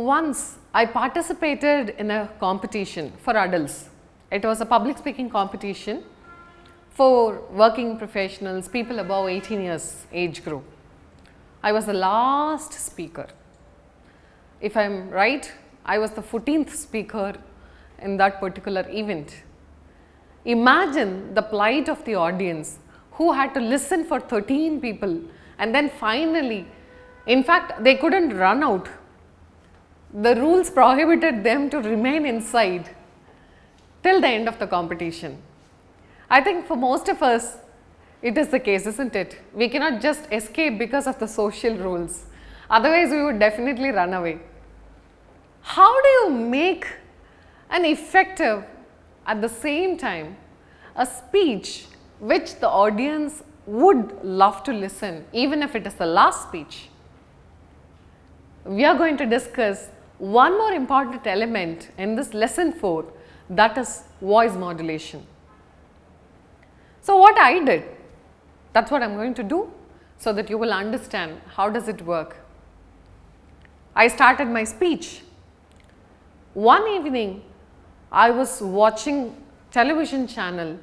once I participated in a competition for adults. It was a public speaking competition for working professionals, people above 18 years age group. I was the last speaker. If I am right, I was the 14th speaker in that particular event. Imagine the plight of the audience who had to listen for 13 people, and then finally, in fact, they couldn't run out. The rules prohibited them to remain inside till the end of the competition. I think for most of us, it is the case, isn't it? We cannot just escape because of the social rules. Otherwise, we would definitely run away. How do you make an effective, at the same time, a speech which the audience would love to listen, even if it is the last speech? We are going to discuss one more important element in this lesson 4, that is voice modulation. So, what I did, that's what I am going to do so that you will understand how does it work. I started my speech. One evening, I was watching television channel.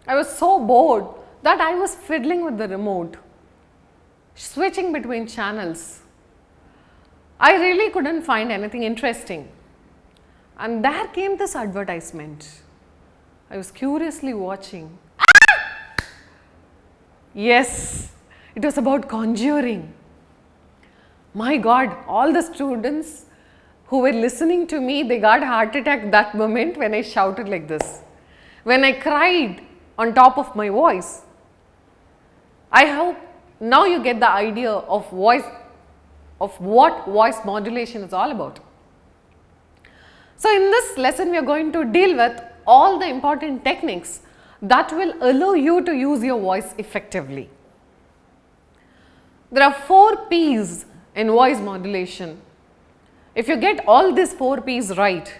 I was so bored that I was fiddling with the remote, switching between channels. I really couldn't find anything interesting, and there came this advertisement. I was curiously watching. Yes, it was about conjuring. My God, all the students who were listening to me, they got a heart attack that moment when I shouted like this, when I cried on top of my voice. I hope now you get the idea of what voice modulation is all about. So, in this lesson, we are going to deal with all the important techniques that will allow you to use your voice effectively. There are 4 P's in voice modulation. If you get all these 4 P's right,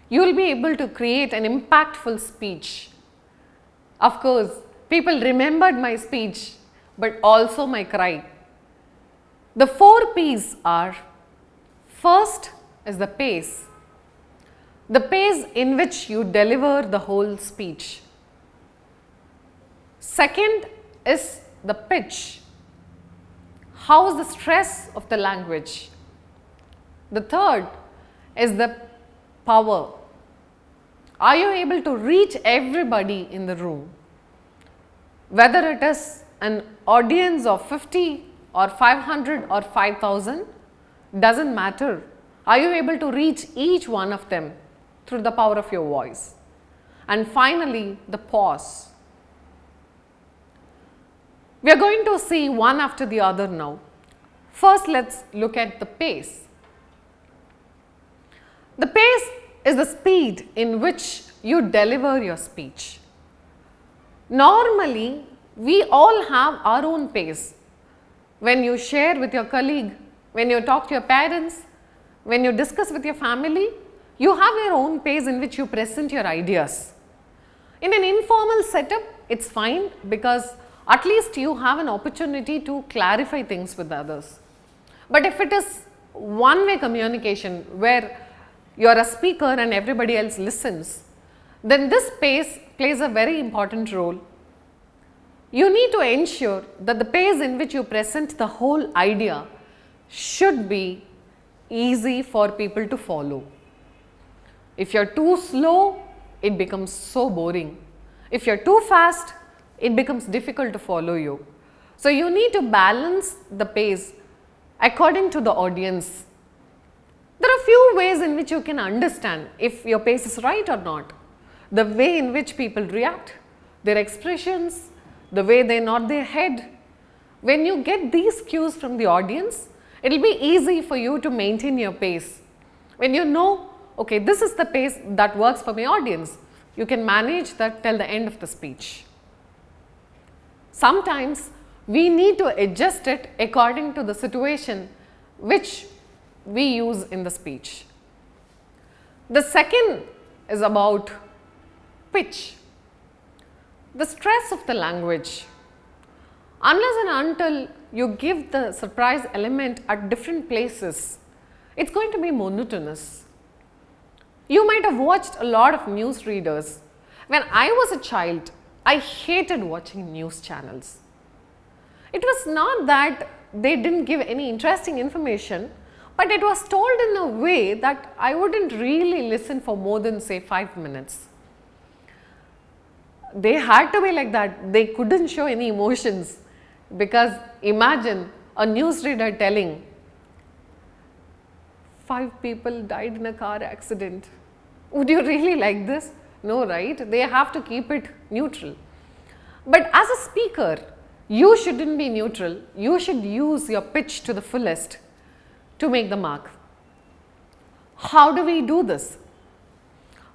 you will be able to create an impactful speech. Of course, people remembered my speech, but also my cry. The 4 P's are: first is the pace in which you deliver the whole speech. Second is the pitch. How is the stress of the language? The third is the power. Are you able to reach everybody in the room? Whether it is an audience of 50 or 500 or 5,000, doesn't matter. Are you able to reach each one of them through the power of your voice? And finally, the pause. We are going to see one after the other now. First, let's look at the pace. The pace is the speed in which you deliver your speech. Normally, we all have our own pace. When you share with your colleague, when you talk to your parents, when you discuss with your family, you have your own pace in which you present your ideas. In an informal setup, it's fine because at least you have an opportunity to clarify things with others. But if it is one-way communication where you are a speaker and everybody else listens, then this pace plays a very important role. You need to ensure that the pace in which you present the whole idea should be easy for people to follow. If you are too slow, it becomes so boring. If you are too fast, it becomes difficult to follow you. So, you need to balance the pace according to the audience. There are few ways in which you can understand if your pace is right or not. The way in which people react, their expressions, the way they nod their head. When you get these cues from the audience, it will be easy for you to maintain your pace. When you know, okay, this is the pace that works for my audience, you can manage that till the end of the speech. Sometimes we need to adjust it according to the situation which we use in the speech. The second is about pitch. The stress of the language. Unless and until you give the surprise element at different places, It's going to be monotonous. You might have watched a lot of news readers. When I was a child, I hated watching news channels. It was not that they didn't give any interesting information, but it was told in a way that I wouldn't really listen for more than say 5 minutes. They had to be like that. They couldn't show any emotions, because imagine a newsreader telling 5 people died in a car accident. Would you really like this? No, right? They have to keep it neutral. But as a speaker, you shouldn't be neutral. You should use your pitch to the fullest to make the mark. How do we do this?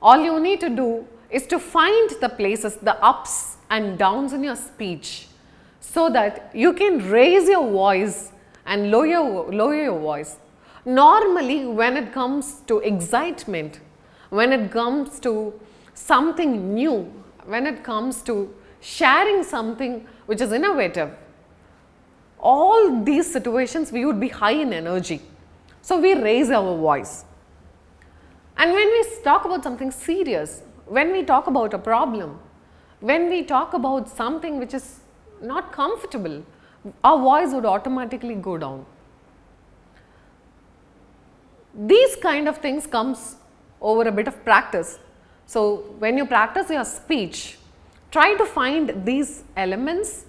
All you need to do is to find the places, the ups and downs in your speech, so that you can raise your voice and lower your voice. Normally, when it comes to excitement, when it comes to something new, when it comes to sharing something which is innovative, all these situations we would be high in energy. So we raise our voice. And when we talk about something serious, when we talk about a problem, when we talk about something which is not comfortable, our voice would automatically go down. These kind of things comes over a bit of practice. So when you practice your speech, try to find these elements,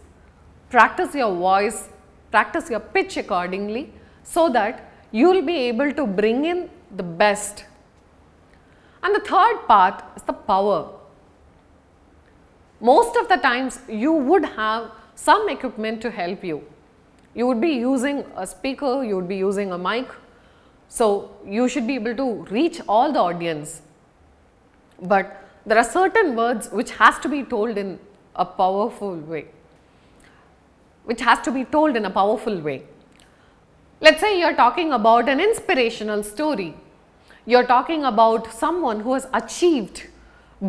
practice your voice, practice your pitch accordingly, so that you will be able to bring in the best. And the third part is the power. Most of the times you would have some equipment to help you. You would be using a speaker, you would be using a mic. So you should be able to reach all the audience. But there are certain words which has to be told in a powerful way. Let's say you are talking about an inspirational story. You are talking about someone who has achieved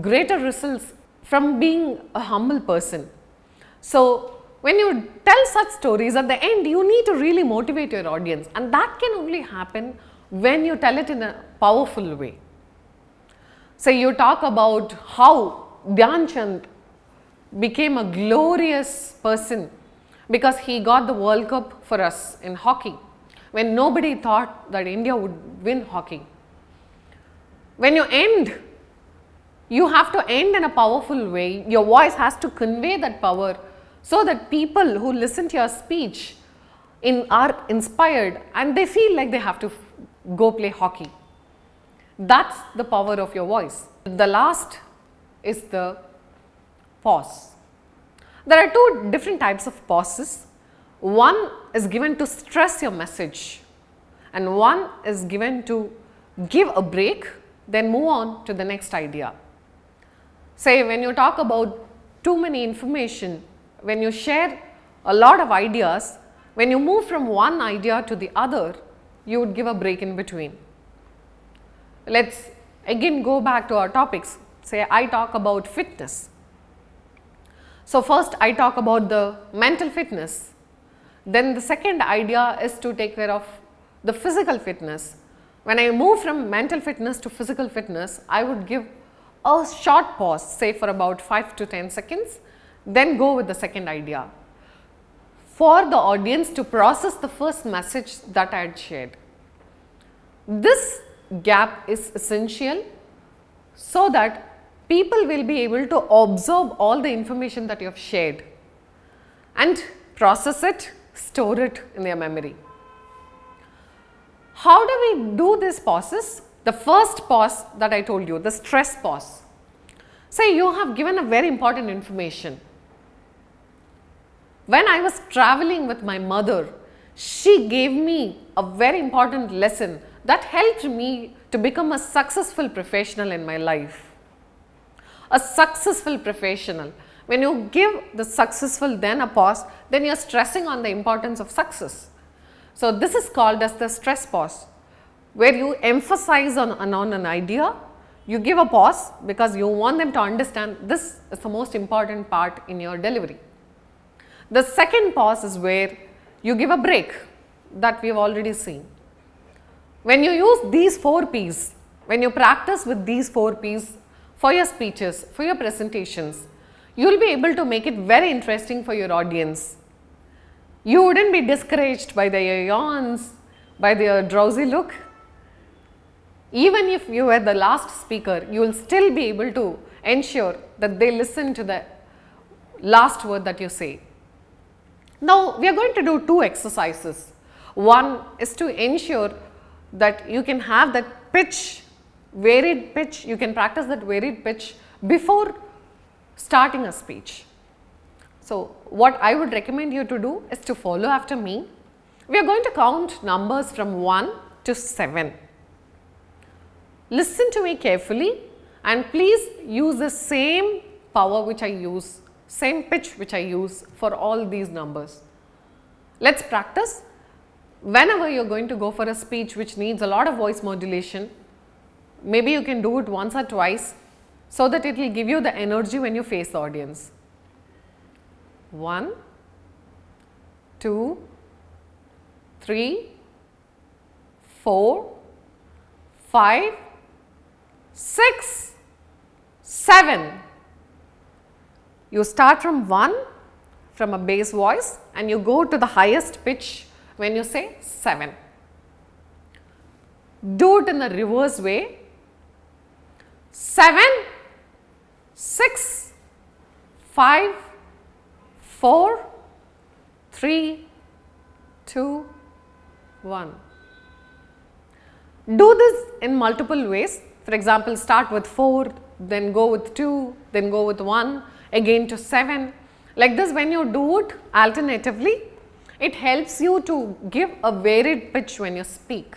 greater results from being a humble person. So when you tell such stories, at the end you need to really motivate your audience, and that can only happen when you tell it in a powerful way. Say you talk about how Dhyan Chand became a glorious person because he got the World Cup for us in hockey, when nobody thought that India would win hockey. When you end, you have to end in a powerful way. Your voice has to convey that power, so that people who listen to your speech are inspired and they feel like they have to go play hockey. That's the power of your voice. The last is the pause. There are two different types of pauses. One is given to stress your message, and one is given to give a break, then move on to the next idea. Say when you talk about too many information, when you share a lot of ideas, when you move from one idea to the other, you would give a break in between. Let's again go back to our topics. Say I talk about fitness. So first I talk about the mental fitness. Then the second idea is to take care of the physical fitness. When I move from mental fitness to physical fitness, I would give a short pause, say for about 5 to 10 seconds, then go with the second idea, for the audience to process the first message that I had shared. This gap is essential so that people will be able to absorb all the information that you have shared and process it, store it in their memory. How do we do this pauses? The first pause that I told you, the stress pause. Say you have given a very important information. When I was traveling with my mother, she gave me a very important lesson that helped me to become a successful professional in my life. A successful professional. When you give the successful then a pause, then you are stressing on the importance of success. So this is called as the stress pause, where you emphasize on an idea, you give a pause because you want them to understand this is the most important part in your delivery. The second pause is where you give a break, that we have already seen. When you use these 4 P's, when you practice with these 4 P's for your speeches, for your presentations, you will be able to make it very interesting for your audience. You wouldn't be discouraged by their yawns, by their drowsy look. Even if you were the last speaker, you will still be able to ensure that they listen to the last word that you say. Now, we are going to do 2 exercises. One is to ensure that you can have that pitch, varied pitch, you can practice that varied pitch before starting a speech. So, what I would recommend you to do is to follow after me. We are going to count numbers from 1 to 7. Listen to me carefully and please use the same power which I use, same pitch which I use for all these numbers. Let's practice. Whenever you are going to go for a speech which needs a lot of voice modulation, maybe you can do it once or twice so that it will give you the energy when you face the audience. 1, 2, 3, 4, 5, 6, 7. You start from 1, from a bass voice, and you go to the highest pitch when you say 7. Do it in the reverse way. 7, 6, 5, 4, 3, 2, 1. Do this in multiple ways. For example, start with 4, then go with 2, then go with 1, again to 7. Like this, when you do it alternatively, it helps you to give a varied pitch when you speak.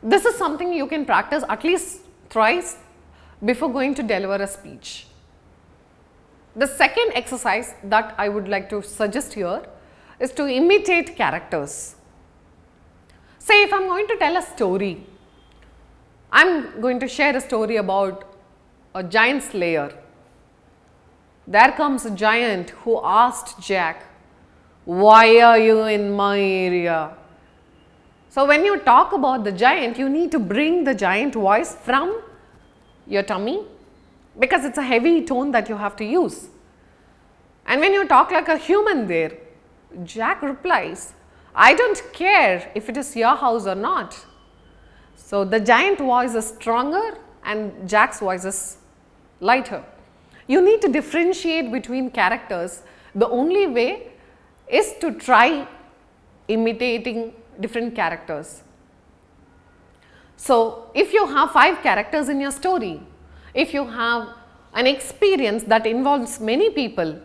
This is something you can practice at least thrice before going to deliver a speech. The second exercise that I would like to suggest here is to imitate characters. Say if I am going to tell a story, I am going to share a story about a giant slayer. There comes a giant who asked Jack, "Why are you in my area?" So, when you talk about the giant, you need to bring the giant voice from your tummy because it is a heavy tone that you have to use. And when you talk like a human there, Jack replies, "I don't care if it is your house or not." So, the giant voice is stronger and Jack's voice is lighter. You need to differentiate between characters. The only way is to try imitating different characters. So, if you have 5 characters in your story, if you have an experience that involves many people,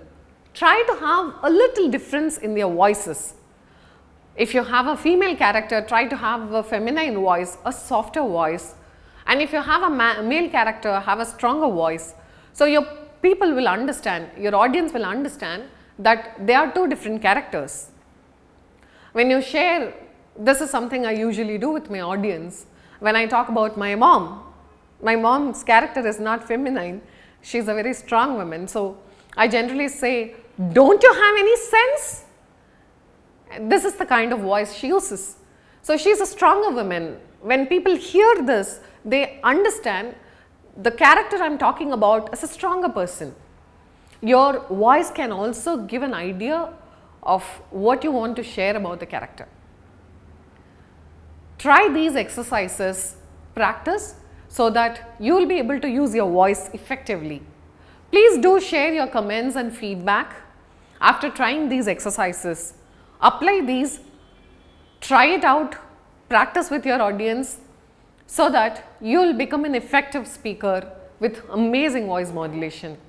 try to have a little difference in their voices. If you have a female character, try to have a feminine voice, a softer voice, and if you have a male character, have a stronger voice. So, your people will understand, your audience will understand that they are 2 different characters. When you share, this is something I usually do with my audience. When I talk about my mom's character is not feminine, she is a very strong woman. So, I generally say, "Don't you have any sense?" This is the kind of voice she uses. So, she is a stronger woman. When people hear this, they understand the character I am talking about is a stronger person. Your voice can also give an idea of what you want to share about the character. Try these exercises, practice so that you will be able to use your voice effectively. Please do share your comments and feedback after trying these exercises. Apply these, try it out, practice with your audience so that you will become an effective speaker with amazing voice modulation.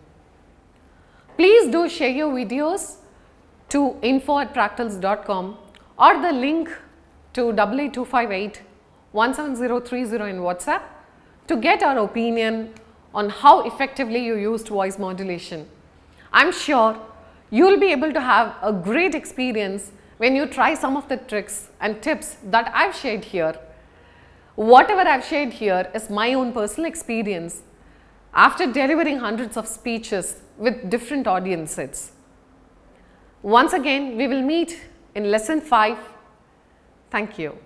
Please do share your videos to info@practills.com or the link to 88258 17030 in WhatsApp to get our opinion on how effectively you used voice modulation. I am sure you will be able to have a great experience when you try some of the tricks and tips that I have shared here. Whatever I have shared here is my own personal experience after delivering hundreds of speeches with different audience sets. Once again, we will meet in lesson 5. Thank you.